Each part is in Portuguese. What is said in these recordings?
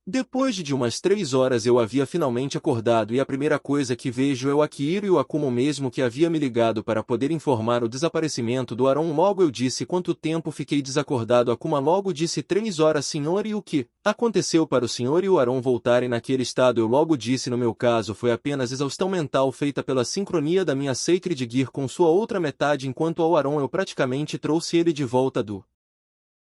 Depois de umas 3 horas eu havia finalmente acordado e a primeira coisa que vejo é o Akihiro e o Akuma mesmo que havia me ligado para poder informar o desaparecimento do Aron. Logo eu disse quanto tempo fiquei desacordado. Akuma logo disse 3 horas, senhor, e o que aconteceu para o senhor e o Aron voltarem naquele estado? Eu logo disse, no meu caso foi apenas exaustão mental feita pela sincronia da minha Sacred Gear com sua outra metade, enquanto ao Aron eu praticamente trouxe ele de volta do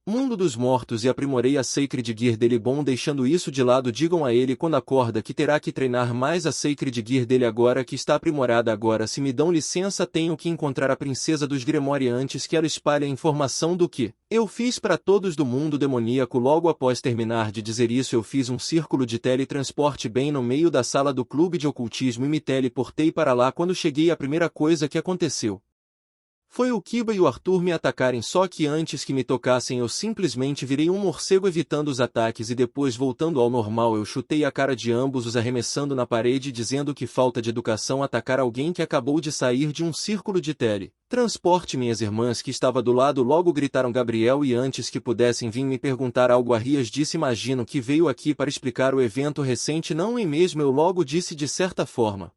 mundo dos mortos e aprimorei a Sacred Gear dele. Bom, deixando isso de lado, digam a ele quando acorda que terá que treinar mais a Sacred Gear dele agora que está aprimorada. Agora, se me dão licença, tenho que encontrar a princesa dos Grimoire antes que ela espalhe a informação do que eu fiz para todos do mundo demoníaco. Logo após terminar de dizer isso, eu fiz um círculo de teletransporte bem no meio da sala do clube de ocultismo e me teleportei para lá. Quando cheguei, a primeira coisa que aconteceu foi o Kiba e o Arthur me atacarem, só que antes que me tocassem eu simplesmente virei um morcego evitando os ataques e depois, voltando ao normal, eu chutei a cara de ambos, os arremessando na parede, dizendo que falta de educação atacar alguém que acabou de sair de um círculo de transporte. Minhas irmãs que estava do lado logo gritaram Gabriel e antes que pudessem vir me perguntar algo, a Rias disse: imagino que veio aqui para explicar o evento recente, não é mesmo? Eu logo disse de certa forma.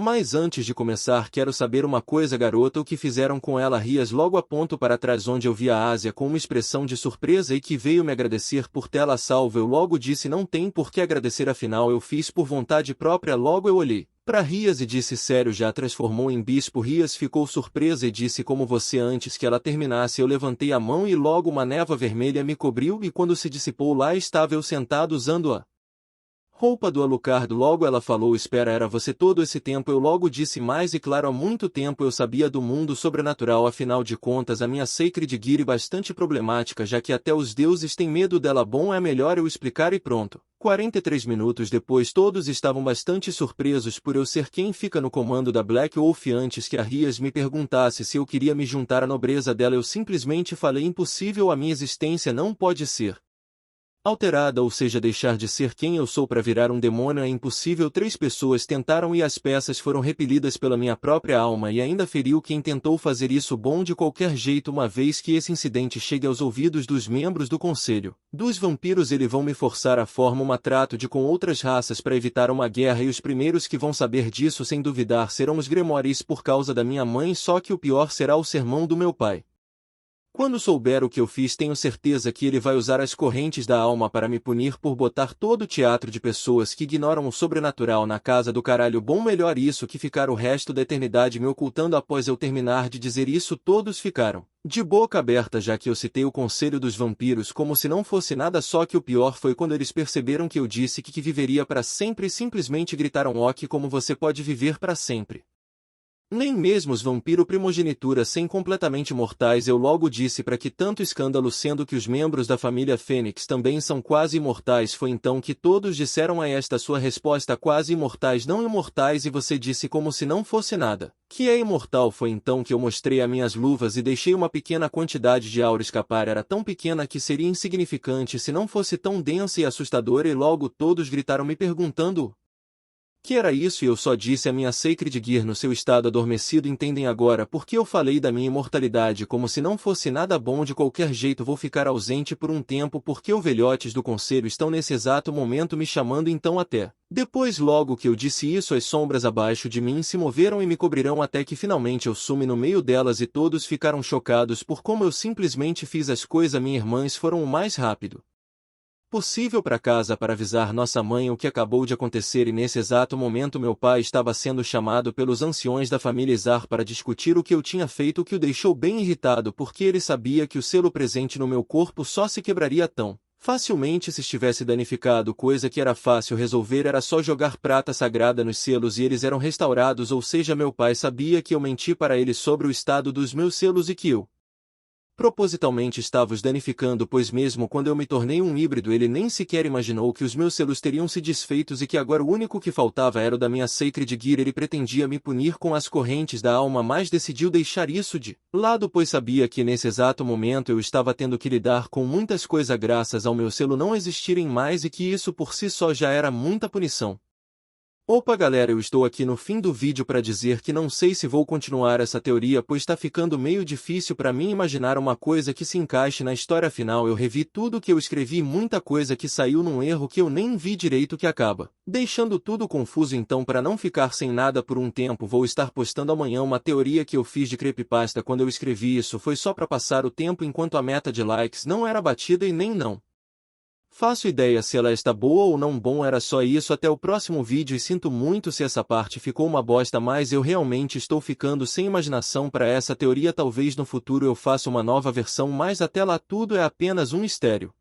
Mas antes de começar, quero saber uma coisa, garota, o que fizeram com ela? Rias logo aponto para trás onde eu vi a Ásia com uma expressão de surpresa e que veio me agradecer por tê-la salvo. Eu logo disse: não tem por que agradecer, afinal eu fiz por vontade própria. Logo eu olhei para Rias e disse: sério, já transformou em bispo? Rias ficou surpresa e disse: como você? Antes que ela terminasse eu levantei a mão e logo uma névoa vermelha me cobriu e quando se dissipou lá estava eu sentado usando a roupa do Alucard. Logo ela falou: espera, era você todo esse tempo? Eu logo disse: mais e claro, há muito tempo eu sabia do mundo sobrenatural, afinal de contas a minha Sacred Gear é bastante problemática, já que até os deuses têm medo dela. Bom, é melhor eu explicar e pronto. 43 minutos depois todos estavam bastante surpresos por eu ser quem fica no comando da Black Wolf. Antes que a Rias me perguntasse se eu queria me juntar à nobreza dela, eu simplesmente falei: impossível, a minha existência não pode ser alterada, ou seja, deixar de ser quem eu sou para virar um demônio é impossível. 3 pessoas tentaram e as peças foram repelidas pela minha própria alma e ainda feriu quem tentou fazer isso. Bom, de qualquer jeito, uma vez que esse incidente chegue aos ouvidos dos membros do Conselho dos Vampiros, eles vão me forçar a formar um trato com outras raças para evitar uma guerra e os primeiros que vão saber disso sem duvidar serão os Grimoires por causa da minha mãe, só que o pior será o sermão do meu pai. Quando souber o que eu fiz, tenho certeza que ele vai usar as correntes da alma para me punir por botar todo o teatro de pessoas que ignoram o sobrenatural na casa do caralho. Bom, melhor isso que ficar o resto da eternidade me ocultando. Após eu terminar de dizer isso, todos ficaram de boca aberta, já que eu citei o Conselho dos Vampiros como se não fosse nada. Só que o pior foi quando eles perceberam que eu disse que viveria para sempre e simplesmente gritaram: ok, como você pode viver para sempre? Nem mesmo os vampiro primogenitura sem completamente mortais. Eu logo disse: para que tanto escândalo, sendo que os membros da família Fênix também são quase imortais? Foi então que todos disseram a esta sua resposta: quase imortais, não imortais. E você disse como se não fosse nada que é imortal. Foi então que eu mostrei as minhas luvas e deixei uma pequena quantidade de aura escapar. Era tão pequena que seria insignificante se não fosse tão densa e assustadora, e logo todos gritaram me perguntando que era isso, e eu só disse: a minha Sacred Gear no seu estado adormecido. Entendem agora porque eu falei da minha imortalidade como se não fosse nada bom? De qualquer jeito vou ficar ausente por um tempo porque os velhotes do conselho estão nesse exato momento me chamando, então até depois. Logo que eu disse isso, as sombras abaixo de mim se moveram e me cobrirão até que finalmente eu sume no meio delas e todos ficaram chocados por como eu simplesmente fiz as coisas. Minhas irmãs foram o mais rápido possível para casa para avisar nossa mãe o que acabou de acontecer, e nesse exato momento meu pai estava sendo chamado pelos anciões da família Izar para discutir o que eu tinha feito, o que o deixou bem irritado porque ele sabia que o selo presente no meu corpo só se quebraria tão facilmente se estivesse danificado, coisa que era fácil resolver, era só jogar prata sagrada nos selos e eles eram restaurados. Ou seja, meu pai sabia que eu menti para ele sobre o estado dos meus selos e que eu propositalmente estava os danificando, pois mesmo quando eu me tornei um híbrido ele nem sequer imaginou que os meus selos teriam se desfeitos e que agora o único que faltava era o da minha Sacred Gear. Ele pretendia me punir com as correntes da alma, mas decidiu deixar isso de lado, pois sabia que nesse exato momento eu estava tendo que lidar com muitas coisas graças ao meu selo não existirem mais e que isso por si só já era muita punição. Opa galera, eu estou aqui no fim do vídeo para dizer que não sei se vou continuar essa teoria pois tá ficando meio difícil para mim imaginar uma coisa que se encaixe na história final. Eu revi tudo que eu escrevi e muita coisa que saiu num erro que eu nem vi direito que acaba deixando tudo confuso. Então, para não ficar sem nada por um tempo, vou estar postando amanhã uma teoria que eu fiz de creepypasta. Quando eu escrevi isso foi só para passar o tempo enquanto a meta de likes não era batida e nem não faço ideia se ela está boa ou não. Bom, era só isso, até o próximo vídeo e sinto muito se essa parte ficou uma bosta, mas eu realmente estou ficando sem imaginação para essa teoria. Talvez no futuro eu faça uma nova versão, mas até lá tudo é apenas um mistério.